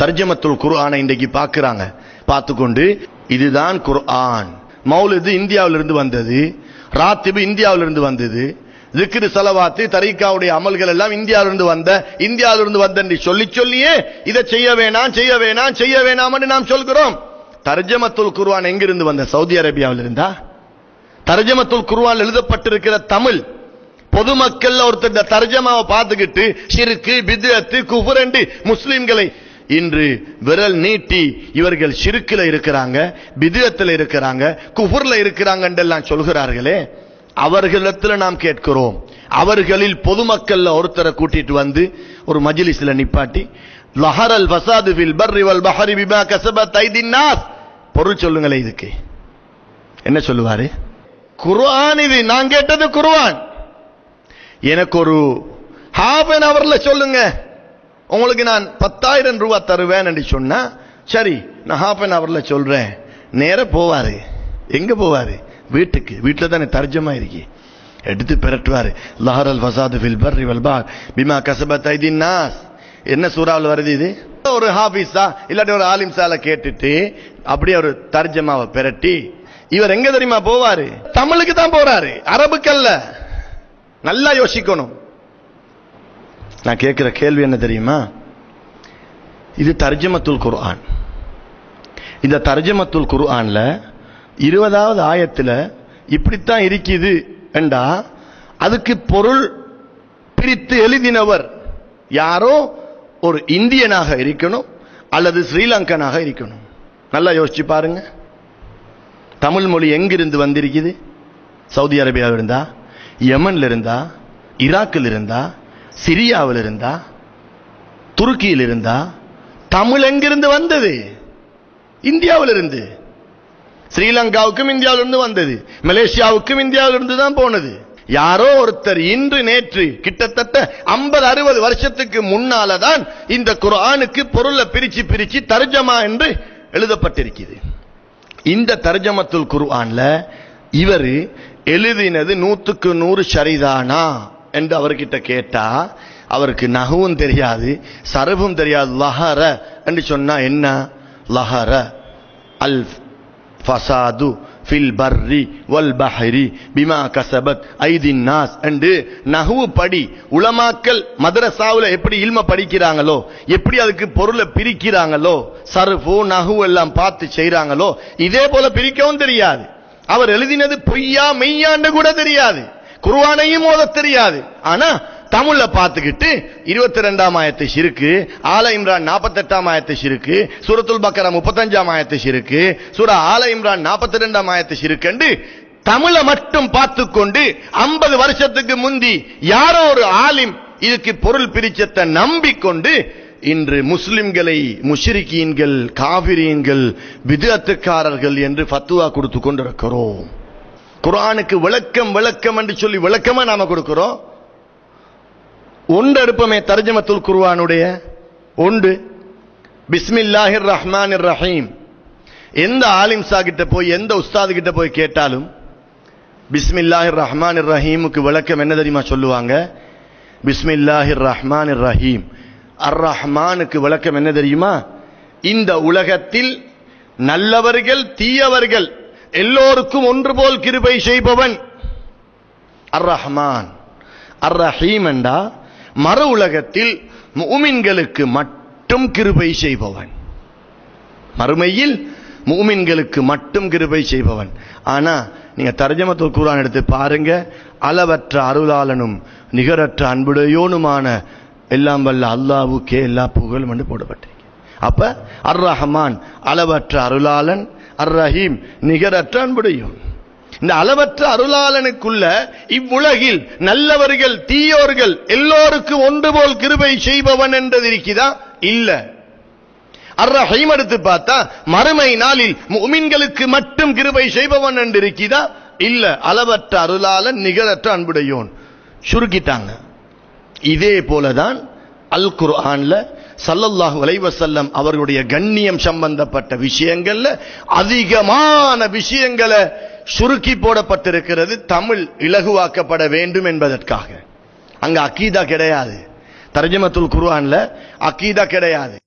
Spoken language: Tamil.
தர்ஜமத்துல் குர்ஆனை இன்றைக்கு பார்க்கறாங்க. பார்த்துக்கொண்டு இதுதான் குர்ஆன். மௌலிது இந்தியாவிலிருந்து வந்தது, ராத்திபு இந்தியாவிலிருந்து வந்தது, ذிக்ர் ஸலவாத் தரீகாவுடைய அமல்கள் எல்லாம் இந்தியாவிலிருந்து வந்த என்று சொல்லியே இதை செய்ய வேணாம் என்று நாம் சொல்கிறோம். தர்ஜமத்துல் குர்ஆன் எங்கிருந்து வந்த? சவுதி அரேபியாவில் இருந்தா? தர்ஜமத்துல் குர்ஆன் எழுதப்பட்டிருக்கிற தமிழ் பொதுமக்கள் ஒருத்தர் தர்ஜமாவை பார்த்துக்கிட்டு ஷிர்க் பித்அத் குஃப்ர் என்று முஸ்லிம்களை இன்று விரல் நீட்டி இவர்கள் ஷிர்க்ல இருக்கிறாங்க, பித்அத்ல இருக்கிறாங்க, குஃப்ர்ல இருக்கிறாங்க என்றெல்லாம் சொல்கிறார்களே, அவர்களிடத்தில் நாம் கேட்கிறோம். அவர்களில் பொதுமக்கள்ல ஒருத்தரை கூட்டிட்டு வந்து ஒரு மஜ்லிஸ்ல நிப்பாட்டி லஹரல் ஃபஸாது ஃபில் பர்ரி வல் பஹரி பிமா கஸபத் ஐதின் நாஸ், பொருள் சொல்லுங்களே. இதுக்கு என்ன சொல்லுவாரு? குர்ஆன் இது. நான் கேட்டது குர்ஆன். எனக்கு ஒரு half an hourல சொல்லுங்க, உங்களுக்கு நான் 10,000 ரூபாய் தருவேன் என்று சொன்னா சரி நான் half an hourல சொல்றேன். நேர போவாரு. எங்க போவாரு? வீட்டுக்கு. வீட்டுல தானே தர்ஜமா இருக்கு. எடுத்து பெரட்டுவாரு. லஹரல் ஃபஸாது ஃபில் பர்ரி வல் பஹர் பிமா கஸபத் ஐதின் நாஸ். என்ன சூறாவில் வருது இது? ஒரு ஹாஃபிஸா இல்லாட்டி ஒரு ஆலிம் சால கேட்டுட்டு அப்படியே ஒரு தர்ஜமாவை பெரட்டி இவர் எங்க தெரியுமா போவாரு? தமிழுக்கு தான் போறாரு, அரபுக்கல்ல. நல்லா யோசிக்கணும். நான் கேட்கிற கேள்வி என்ன தெரியுமா? இது தர்ஜமத்துல் குர்ஆன். இந்த தர்ஜமத்துல் குர்ஆன்ல 20வது ஆயத்துல இப்படித்தான் இருக்குது என்றா அதுக்கு பொருள் பிரித்து எழுதினவர் யாரோ ஒரு இந்தியனாக இருக்கணும் அல்லது ஸ்ரீலங்கனாக இருக்கணும். நல்லா யோசிச்சு பாருங்க. தமிழ் மொழி எங்கிருந்து வந்திருக்குது? சவுதி அரேபியாவில் இருந்தா, யமன்ல இருந்தா, ஈராக்கில் இருந்தா, சிரியாவில் இருந்தா, துருக்கியில் இருந்தா? தமிழ் எங்கிருந்து வந்தது? இந்தியாவில் இருந்து. ஸ்ரீலங்காவுக்கும் இந்தியாவிலிருந்து வந்தது, மலேசியாவுக்கும் இந்தியாவிலிருந்து தான் போனது. யாரோ ஒருத்தர் இன்று நேற்று கிட்டத்தட்ட 50-60 வருஷத்துக்கு முன்னாலதான் இந்த குர்ஆனுக்கு பொருளை பிரிச்சு தர்ஜமா என்று எழுதப்பட்டிருக்கிறது. இந்த தர்ஜமத்துல் குர்ஆன்ல இவர் எழுதினது 100க்கு 100 சரிதானா என்று அவர்கிட்ட கேட்டா அவருக்கு நஹ்வும் தெரியாது, சரபும் தெரியாது. லஹர என்று சொன்னா என்ன? லஹர அல் ஃபஸாது ஃபில் பர்ரி வல் பஹரி பிமா கஸபத் ஐதின் நாஸ் என்று நஹ்வு படி. உலமாக்கள் மதரசாவுல எப்படி இல்ம படிக்கிறாங்களோ, எப்படி அதுக்கு பொருளை பிரிக்கிறாங்களோ, சர்ஃபு நஹ்வு எல்லாம் பார்த்து செய்றாங்களோ, இதே போல பிரிக்கவும் தெரியாது. அவர் எழுதினது பொய்யா மெய்யான்னு கூட தெரியாது, குர்ஆனையும் ஓத தெரியாது. ஆனா தமிழ்ல பார்த்துக்கிட்டு 22ஆம் ஆயத்து ஷிர்க்கு, ஆல இம்ரான் 48ஆம் ஆயத்து ஷிர்க்கு, சூரத்துல் பக்கரா 35ஆம் ஆயத்து ஷிர்க்கு, சூரா ஆல இம்ரான் 42ஆம் ஆயத்து ஷிர்க்கு என்று தமிழை மட்டும் பார்த்துக்கொண்டு 50 வருஷத்துக்கு முந்தி யாரோ ஒரு ஆலிம் இதுக்கு பொருள் பிரிச்சத்தை நம்பிக்கொண்டு இன்று முஸ்லிம்களை முஷ்ரிக்கீன்கள், காஃபிரீன்கள், பித்அத்துக்காரர்கள் என்று ஃபத்வா கொடுத்து கொண்டிருக்கிறோம். குர்ஆனுக்கு விளக்கம் என்று சொல்லி விளக்கமா நாம கொடுக்கிறோம். ஒன்று எடுப்பமே தர்ஜமத்துல் குர்ஆனுடைய ஒன்று பிஸ்மில்லாஹிர் ரஹ்மானிர் ரஹீம். எந்த ஆலிம் சாகிட்ட போய் எந்த உஸ்தாது கிட்ட போய் கேட்டாலும் பிஸ்மில்லாஹிர் ரஹ்மானிர் ரஹீமுக்கு விளக்கம் என்ன தெரியுமா சொல்லுவாங்க? பிஸ்மில்லாஹிர் ரஹ்மானிர் ரஹீம். அர் ரஹ்மானுக்கு விளக்கம் என்ன தெரியுமா? இந்த உலகத்தில் நல்லவர்கள் தீயவர்கள் எல்லோருக்கும் ஒன்று போல் கிருபை செய்பவன் அர் ரஹ்மான். அர் ரஹீம் என்றா மறு உலகத்தில் முஃமின்களுக்கு மட்டும் கிருபை செய்பவன், மறுமையில் முஃமின்களுக்கு மட்டும் கிருபை செய்பவன். ஆனா நீங்க தர்ஜமத்துல் குர்ஆன் எடுத்து பாருங்க, அளவற்ற அருளாளனும் நிகரற்ற அன்புடையோனுமான எல்லாம் வல்ல அல்லாஹ்வுக்கே எல்லா புகழும் என்று போடப்பட்டிருக்கு. அப்ப அர் ரஹ்மான் அளவற்ற அருளாளன், அர் ரஹீம் நிகரற்ற அன்புடையோன். இந்த அளவற்ற அருளாளனுக்குள்ள இவ்வுலகில் நல்லவர்கள் தீயோர்கள் எல்லோருக்கும் ஒன்று போல் கிருபை செய்பவன் என்றது இருக்குதா? இல்ல. அர் ரஹீம் எடுத்து பார்த்தா மறுமை நாளில் முஃமின்களுக்கு மட்டும் கிருபை செய்பவன் என்று இருக்குதா? இல்ல. அளவற்ற அருளாளன் நிகரற்ற அன்புடையோன் சுருக்கிட்டாங்க. இதே போலதான் அல் குர்ஆன்ல ஸல்லல்லாஹு அலைஹி வஸல்லம் அவர்களுடைய கண்ணியம் சம்பந்தப்பட்ட விஷயங்கள்ல அதிகமான விஷயங்களை சுருக்கி போடப்பட்டிருக்கிறது, தமிழ் இலகுவாக்கப்பட வேண்டும் என்பதற்காக. அங்க அகீதா கிடையாது. தர்ஜமத்துல் குர்ஆன்ல அகீதா கிடையாது.